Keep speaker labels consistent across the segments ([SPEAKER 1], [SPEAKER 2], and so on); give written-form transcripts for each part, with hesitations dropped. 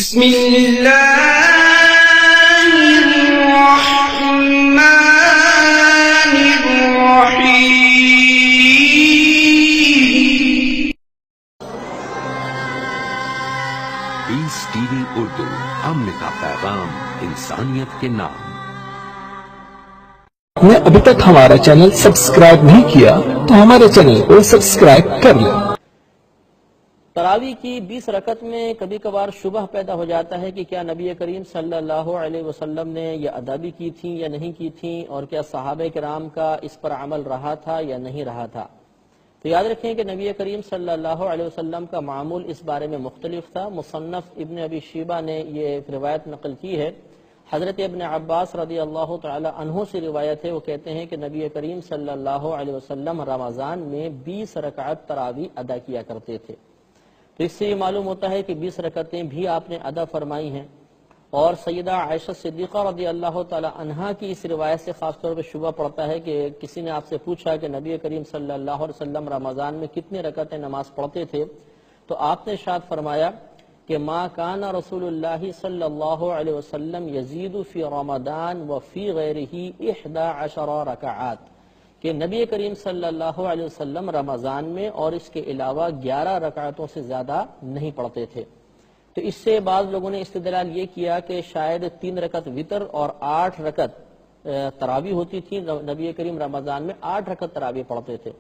[SPEAKER 1] بسم اللہ الرحمن الرحیم۔
[SPEAKER 2] پیس ٹی وی اردو، امن کا پیغام انسانیت کے نام۔
[SPEAKER 3] آپ نے ابھی تک ہمارا چینل سبسکرائب نہیں کیا تو ہمارے چینل کو سبسکرائب کر لیں۔
[SPEAKER 4] تراویح کی 20 رکعت میں کبھی کبھار شبہ پیدا ہو جاتا ہے کہ کیا نبی کریم صلی اللہ علیہ وسلم نے یہ ادا بھی کی تھیں یا نہیں کی تھیں، اور کیا صحابہ کرام کا اس پر عمل رہا تھا یا نہیں رہا تھا۔ تو یاد رکھیں کہ نبی کریم صلی اللہ علیہ وسلم کا معمول اس بارے میں مختلف تھا۔ مصنف ابن ابی شیبہ نے یہ روایت نقل کی ہے۔ حضرت ابن عباس رضی اللہ تعالی عنہ سے روایت ہے، وہ کہتے ہیں کہ نبی کریم صلی اللہ علیہ وسلم رمضان میں 20 رکعت تراویح ادا کیا کرتے تھے۔ تو اس سے یہ معلوم ہوتا ہے کہ 20 رکعتیں بھی آپ نے ادا فرمائی ہیں، اور سیدہ عائشہ صدیقہ رضی اللہ تعالی عنہا کی اس روایت سے خاص طور پر شبہ پڑتا ہے کہ کسی نے آپ سے پوچھا کہ نبی کریم صلی اللہ علیہ وسلم رمضان میں کتنے رکعتیں نماز پڑھتے تھے، تو آپ نے ارشاد فرمایا کہ ما کان رسول اللہ صلی اللہ علیہ وسلم یزید فی رمضان وفی غیرہ 11 رکعات، کہ نبی کریم صلی اللہ علیہ وسلم رمضان میں اور اس کے علاوہ 11 رکعتوں سے زیادہ نہیں پڑھتے تھے۔ تو اس سے بعض لوگوں نے استدلال یہ کیا کہ شاید 3 رکعت وتر اور 8 رکعت تراویح ہوتی تھی، نبی کریم رمضان میں 8 رکعت تراویح پڑھتے تھے۔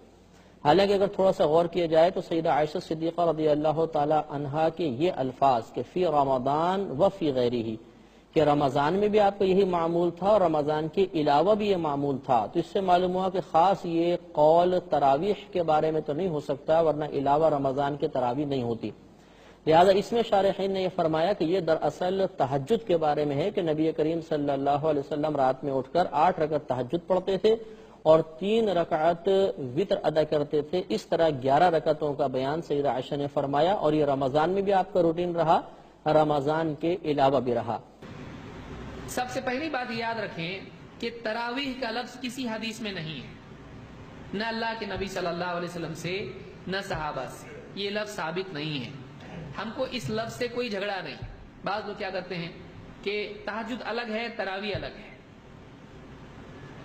[SPEAKER 4] حالانکہ اگر تھوڑا سا غور کیا جائے تو سیدہ عائشہ صدیقہ رضی اللہ تعالی عنہا کے یہ الفاظ کہ فی رمضان و فی غیرہ، کہ رمضان میں بھی آپ کا یہی معمول تھا اور رمضان کے علاوہ بھی یہ معمول تھا، تو اس سے معلوم ہوا کہ خاص یہ قول تراویح کے بارے میں تو نہیں ہو سکتا، ورنہ علاوہ رمضان کے تراویح نہیں ہوتی۔ لہذا اس میں شارحین نے یہ فرمایا کہ یہ دراصل تہجد کے بارے میں ہے کہ نبی کریم صلی اللہ علیہ وسلم رات میں اٹھ کر 8 رکعت تہجد پڑھتے تھے اور 3 رکعت وتر ادا کرتے تھے۔ اس طرح 11 رکعتوں کا بیان سیدہ عائشہ نے فرمایا، اور یہ رمضان میں بھی آپ کا روٹین رہا، رمضان کے علاوہ بھی رہا۔
[SPEAKER 5] سب سے پہلی بات یاد رکھیں کہ تراویح کا لفظ کسی حدیث میں نہیں ہے، نہ اللہ کے نبی صلی اللہ علیہ وسلم سے نہ صحابہ سے، یہ لفظ ثابت نہیں ہے۔ ہم کو اس لفظ سے کوئی جھگڑا نہیں۔ بعض لوگ کیا کرتے ہیں کہ تہجد الگ ہے، تراویح الگ ہے،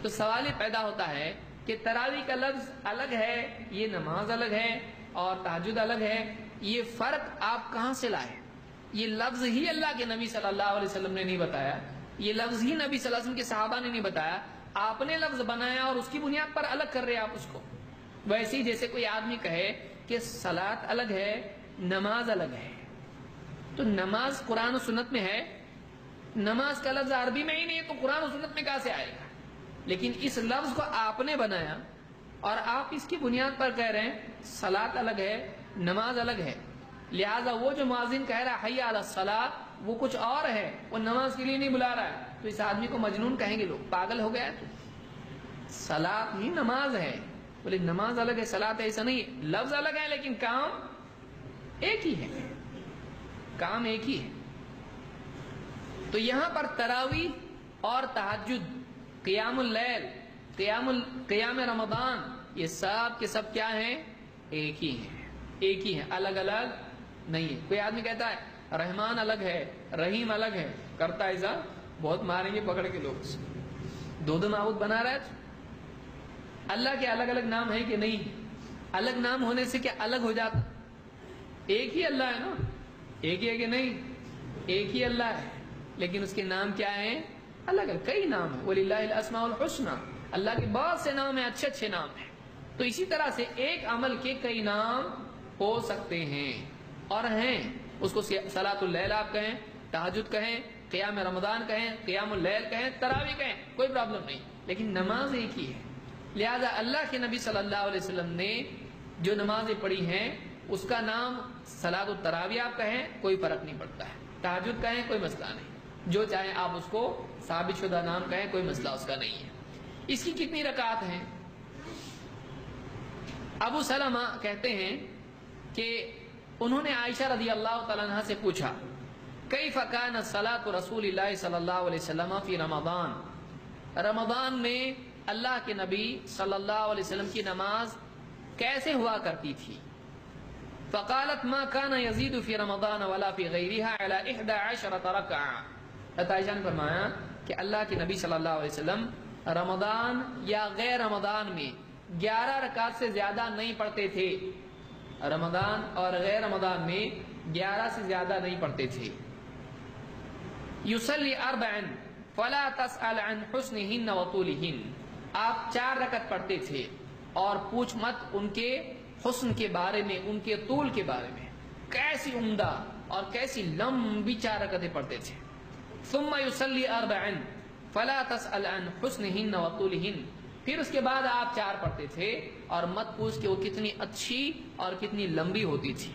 [SPEAKER 5] تو سوال یہ پیدا ہوتا ہے کہ تراویح کا لفظ الگ ہے، یہ نماز الگ ہے، اور تہجد الگ ہے، یہ فرق آپ کہاں سے لائے؟ یہ لفظ ہی اللہ کے نبی صلی اللہ علیہ وسلم نے نہیں بتایا، یہ لفظ ہی نبی صلی اللہ علیہ وسلم کے صحابہ نے نہیں بتایا، آپ نے لفظ بنایا اور اس کی بنیاد پر الگ کر رہے آپ اس کو۔ ویسے ہی جیسے کوئی آدمی کہے کہ صلاۃ الگ ہے، نماز الگ ہے، تو نماز قرآن و سنت میں ہے، نماز کا لفظ عربی میں ہی نہیں ہے تو قرآن و سنت میں کہاں سے آئے گا؟ لیکن اس لفظ کو آپ نے بنایا اور آپ اس کی بنیاد پر کہہ رہے ہیں صلاۃ الگ ہے، نماز الگ ہے، لہٰذا وہ جو مؤذن کہہ رہا ہے حی علی الصلاۃ وہ کچھ اور ہے، وہ نماز کے لیے نہیں بلا رہا ہے، تو اس آدمی کو مجنون کہیں گے لوگ، پاگل ہو گیا ہے۔ تو صلاۃ ہی نماز ہے، بولے نماز الگ ہے صلاۃ ایسا نہیں ہے، لفظ الگ ہے لیکن کام ایک ہی ہے، کام ایک ہی ہے۔ تو یہاں پر تراویح اور تہجد، قیام اللیل، قیام رمضان، یہ سب کے سب کیا ہیں؟ ایک ہی ہیں، ایک ہی ہیں، الگ الگ نہیں ہے۔ کوئی آدمی کہتا ہے رحمان الگ ہے، رحیم الگ ہے، کرتا ایسا بہت ماریں گے پکڑ کے لوگ، دو معبود بنا رہا ہے۔ اللہ کے الگ الگ نام ہے کہ نہیں؟ الگ نام ہونے سے کیا الگ ہو جاتا؟ ایک ہی اللہ ہے نا، ایک ہی ہے کہ نہیں؟ ایک ہی اللہ ہے، لیکن اس کے نام کیا ہیں؟ الگ الگ، کئی نام ہیں۔ وَلِلَّهِ الْأَسْمَاءُ الْحُسْنَى، اللہ کے بہت سے نام ہیں، اچھے اچھے نام ہیں۔ تو اسی طرح سے ایک عمل کے کئی نام ہو سکتے ہیں اور ہیں، اس کو صلاۃ اللیل آپ کہیں، تہجد کہیں، قیام رمضان کہیں، قیام اللیل کہیں، تراویح کہیں، کوئی پرابلم نہیں، لیکن نماز ایک ہی ہے۔ لہذا اللہ کے نبی صلی اللہ علیہ وسلم نے جو نمازیں پڑھی ہیں اس کا نام صلاۃ التراویح آپ کہیں، کوئی فرق نہیں پڑتا ہے، تہجد کہیں کوئی مسئلہ نہیں، جو چاہیں آپ اس کو ثابت شدہ نام کہیں، کوئی مسئلہ اس کا نہیں ہے۔ اس کی کتنی رکعات ہیں؟ ابو سلمہ کہتے ہیں کہ انہوں نے عائشہ رضی اللہ تعالیٰ عنہ سے پوچھا کیف کان صلاۃ رسول اللہ صلی اللہ علیہ وسلم فی رمضان، رمضان میں اللہ کے نبی صلی اللہ علیہ وسلم کی نماز کیسے ہوا کرتی تھی؟ فقالت ما كان يزيد في رمضان ولا في غيرها على 11 ركعة. حضرت عائشہ نے فرمایا کہ اللہ کے نبی صلی اللہ علیہ وسلم رمضان یا غیر رمضان میں 11 رکعت سے زیادہ نہیں پڑھتے تھے. رمضان اور غیر رمضان میں 11 سے زیادہ نہیں پڑھتے تھے. یصلی 4 فلا تسأل عن حسنہن وطولہن. آپ 4 رکعت پڑھتے تھے اور پوچھ مت ان کے حسن کے بارے میں، ان کے طول کے بارے میں. کیسی عمدہ اور کیسی لمبی 4 رکعتیں پڑھتے تھے. ثم یصلی 4 فلا تسأل عن حسنہن وطولہن. پھر اس کے بعد آپ 4 پڑھتے تھے اور مت پوچھ کہ وہ کتنی اچھی اور کتنی لمبی ہوتی تھی.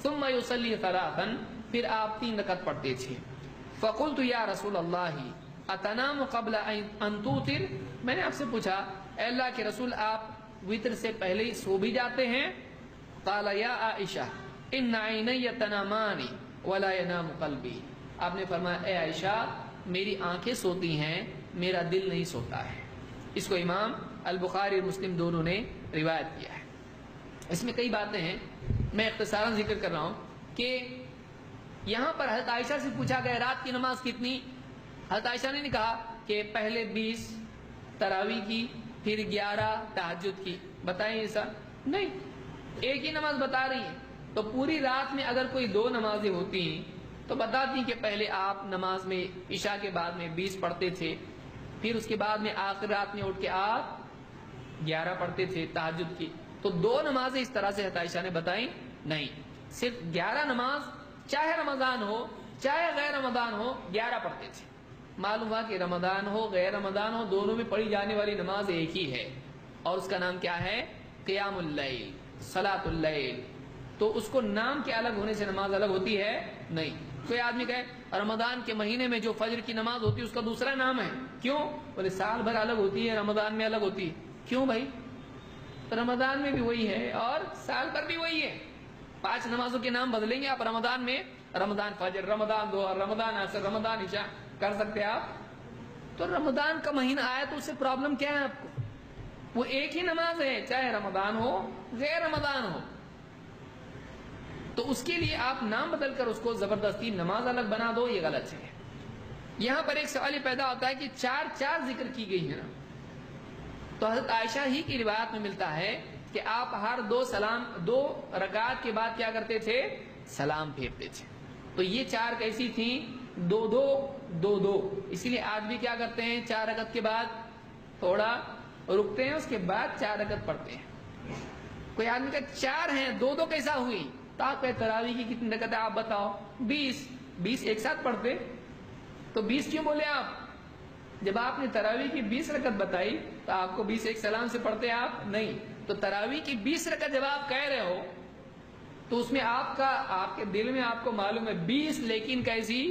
[SPEAKER 5] ثم یصلی 3 پھر آپ 3 رکعت پڑھتے تھے. فقلت یا رسول اللہ اتنام قبل ان توتر. میں نے آپ سے پوچھا اے اللہ کے رسول آپ وتر سے پہلے ہی سو بھی جاتے ہیں؟ قال یا عائشہ ان عینی تنامان ولا ینام قلبی. آپ نے فرمایا اے عائشہ میری آنکھیں سوتی ہیں، میرا دل نہیں سوتا ہے. اس کو امام البخاری اور مسلم دونوں نے روایت کیا ہے. اس میں کئی باتیں ہیں، میں اختصاراً ذکر کر رہا ہوں کہ یہاں پر حضرت عائشہ سے پوچھا گیا رات کی نماز کتنی. حضرت عائشہ نے کہا کہ پہلے 20 تراویح کی، پھر 11 تہجد کی. بتائیں ایسا نہیں، ایک ہی نماز بتا رہی ہیں. تو پوری رات میں اگر کوئی 2 نمازیں ہوتی ہیں تو بتاتی کہ پہلے آپ نماز میں عشاء کے بعد میں 20 پڑھتے تھے، پھر اس کے بعد میں آخر رات میں اٹھ کے آپ 11 پڑھتے تھے تہجد کی. تو 2 نمازیں اس طرح سے حضرت عائشہ نے بتائیں نہیں، صرف 11 نماز چاہے رمضان ہو چاہے غیر رمضان ہو 11 پڑھتے تھے. معلوم ہوا کہ رمضان ہو غیر رمضان ہو دونوں میں پڑھی جانے والی نماز ایک ہی ہے اور اس کا نام کیا ہے؟ قیام اللیل، صلاۃ اللیل. تو اس کو نام کے الگ ہونے سے نماز الگ ہوتی ہے نہیں. کوئی آدمی کہے رمضان کے مہینے میں جو فجر کی نماز ہوتی ہے اس کا دوسرا نام ہے. کیوں؟ بولے سال بھر الگ ہوتی ہے، رمضان میں الگ ہوتی ہے. کیوں بھائی؟ رمضان میں بھی وہی ہے اور سال بھر بھی وہی ہے. 5 نمازوں کے نام بدلیں گے آپ رمضان میں، رمضان فجر، رمضان ظہر، رمضان عصر، رمضان عشاء کر سکتے آپ. تو رمضان کا مہینہ آیا تو اس سے پرابلم کیا ہے آپ کو؟ وہ ایک ہی نماز ہے چاہے رمضان ہو غیر رمضان ہو. تو اس کے لیے آپ نام بدل کر اس کو زبردستی نماز الگ بنا دو، یہ غلط ہے. یہاں پر ایک سوال یہ پیدا ہوتا ہے کہ 4 ذکر کی گئی ہے نا. تو حضرت عائشہ ہی کی روایت میں ملتا ہے کہ آپ ہر 2 رکعات کے بعد کیا کرتے تھے؟ سلام پھیرتے تھے. تو یہ 4 کیسی تھیں؟ 2-2. اسی لیے آج بھی کیا کرتے ہیں؟ 4 رکعت کے بعد تھوڑا رکتے ہیں، اس کے بعد 4 رکعت پڑھتے ہیں. کوئی آدمی کا 4 ہیں 2-2 کیسا ہوئی؟ تراویح کی کتنی رکعت ہے آپ بتاؤ؟ 20 ایک ساتھ پڑھتے. تو 20 کیوں بولے آپ؟ جب آپ نے تراویح کی 20 رکعت بتائی تو آپ کو 20 ایک سلام سے پڑھتے آپ نہیں. تو تراویح کی 20 رکعت جب آپ کہہ رہے ہو تو اس میں آپ کے دل میں آپ کو معلوم ہے 20 لیکن کیسی؟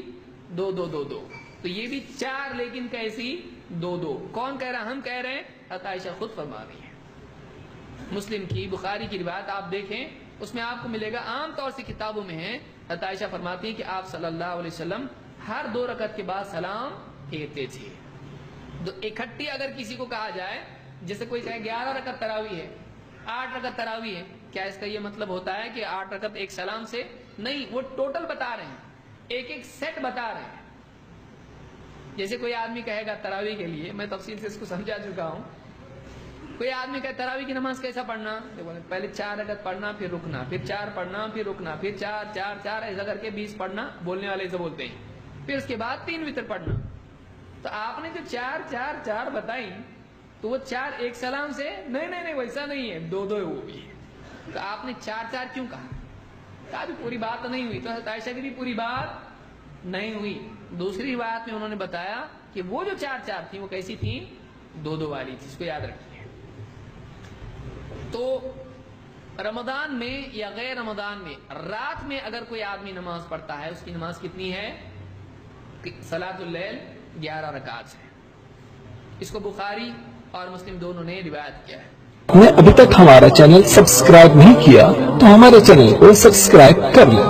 [SPEAKER 5] 2-2. تو یہ بھی 4 لیکن کیسی؟ 2-2. کون کہہ رہا؟ ہم کہہ رہے ہیں، حضرت عائشہ خود فرما رہی ہے. مسلم کی، بخاری کی روایت آپ دیکھیں اس میں آپ کو ملے گا، عام طور سے کتابوں میں ہے. حضرت عائشہ فرماتی ہیں کہ آپ صلی اللہ علیہ وسلم ہر 2 رکعت کے بعد سلام پھیرتے تھے. تو اکٹھی اگر کسی کو کہا جائے، جیسے کوئی کہے 11 رکعت تراویح ہے، 8 رکعت تراویح ہے، کیا اس کا یہ مطلب ہوتا ہے کہ 8 رکعت ایک سلام سے؟ نہیں، وہ ٹوٹل بتا رہے ہیں، ایک سیٹ بتا رہے ہیں. جیسے کوئی آدمی کہے گا تراویح کے لیے، میں تفصیل سے اس کو سمجھا چکا ہوں. کوئی آدمی کہے تراویح کی نماز کیسا پڑھنا؟ پہلے 4 رکعت پڑھنا، پھر رکنا، پھر 4 پڑھنا، پھر رکنا، پھر 4 ایسا کر کے 20 پڑھنا. بولنے والے ایسا بولتے ہیں. پھر اس کے بعد 3 وتر پڑھنا. تو آپ نے جو 4 بتائی تو وہ 4 ایک سلام سے؟ نہیں ویسا نہیں ہے، 2 ہے وہ بھی. تو آپ نے 4 کیوں کہا؟ بھی پوری بات نہیں ہوئی. تو حضرت عائشہ کی بھی پوری بات نہیں ہوئی. دوسری روایت میں انہوں نے بتایا کہ وہ جو 4 تھی وہ کیسی تھی؟ 2 والی تھی. اس کو یاد رکھیے. تو رمضان میں یا غیر رمضان میں رات میں اگر کوئی آدمی نماز پڑھتا ہے اس کی نماز کتنی ہے؟ صلاۃ اللیل 11 رکعات ہے. اس کو بخاری اور مسلم دونوں نے روایت کیا ہے.
[SPEAKER 3] نے ابھی تک ہمارا چینل سبسکرائب نہیں کیا تو ہمارے چینل کو سبسکرائب کر لیں.